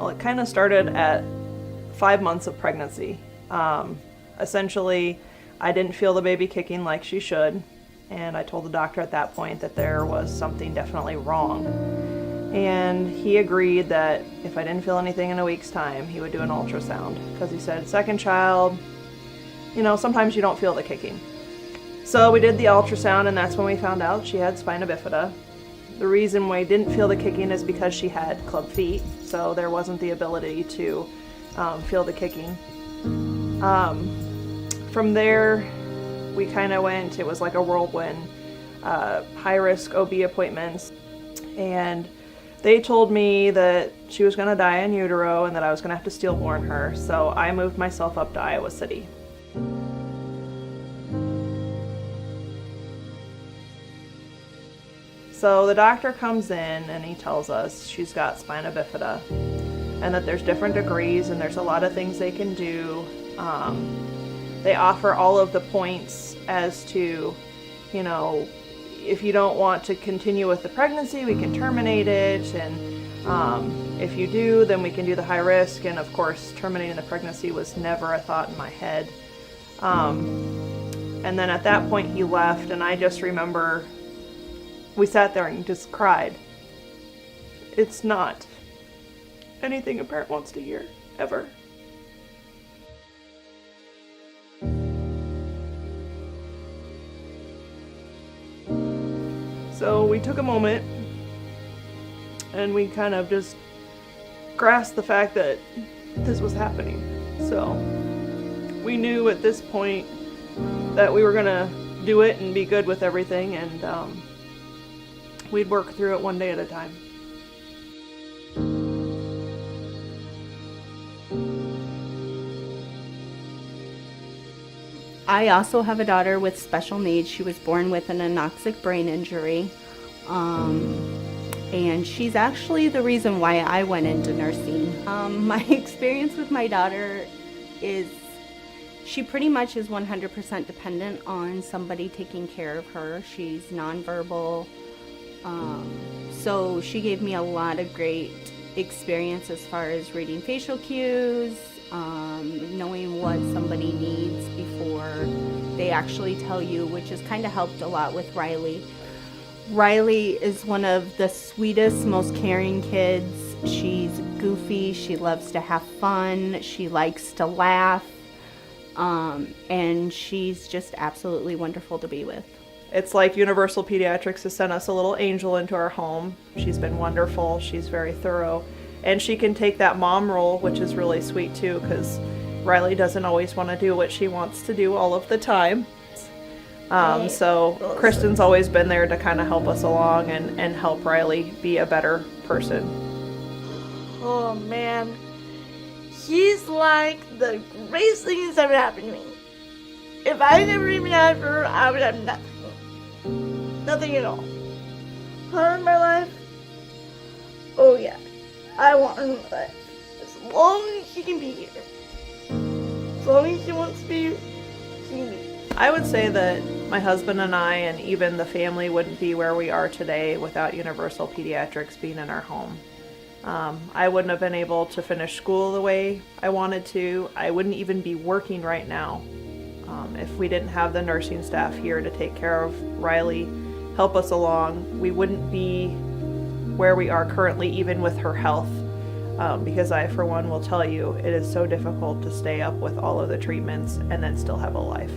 Well, it kind of started at 5 months of pregnancy. Essentially, I didn't feel the baby kicking like she should, and I told the doctor at that point that there was something definitely wrong. And he agreed that if I didn't feel anything in a week's time, he would do an ultrasound, because he said, second child, sometimes you don't feel the kicking. So we did the ultrasound, and that's when we found out she had spina bifida. The reason we didn't feel the kicking is because she had club feet, so there wasn't the ability to feel the kicking. From there, we kind of went, it was like a whirlwind, high-risk OB appointments, and they told me that she was going to die in utero and that I was going to have to stillborn her, so I moved myself up to Iowa City. So the doctor comes in and he tells us she's got spina bifida and that there's different degrees and there's a lot of things they can do. They offer all of the points as to, if you don't want to continue with the pregnancy, we can terminate it. And if you do, then we can do the high risk. And of course, terminating the pregnancy was never a thought in my head. And then at that point he left, and I just remember we sat there and just cried. It's not anything a parent wants to hear, ever. So we took a moment and we kind of just grasped the fact that this was happening. So we knew at this point that we were gonna do it and be good with everything, and we'd work through it one day at a time. I also have a daughter with special needs. She was born with an anoxic brain injury. And she's actually the reason why I went into nursing. My experience with my daughter is she pretty much is 100% dependent on somebody taking care of her. She's nonverbal. So she gave me a lot of great experience as far as reading facial cues, knowing what somebody needs before they actually tell you, which has kind of helped a lot with Rylie. Rylie is one of the sweetest, most caring kids. She's goofy, she loves to have fun, she likes to laugh, and she's just absolutely wonderful to be with. It's like Universal Pediatrics has sent us a little angel into our home. She's been wonderful, she's very thorough, and she can take that mom role, which is really sweet too, because Rylie doesn't always want to do what she wants to do all of the time. So Kristen's always been there to kind of help us along and help Rylie be a better person. Oh man, he's like the greatest thing that's ever happened to me. If I never even had her, I would have nothing. Nothing at all. Her in my life? Oh yeah, I want her in my life. As long as she can be here. As long as she wants to be here, she can be here. I would say that my husband and I and even the family wouldn't be where we are today without Universal Pediatrics being in our home. I wouldn't have been able to finish school the way I wanted to. I wouldn't even be working right now if we didn't have the nursing staff here to take care of Rylie, help us along. We wouldn't be where we are currently, even with her health, because I, for one, will tell you, it is so difficult to stay up with all of the treatments and then still have a life.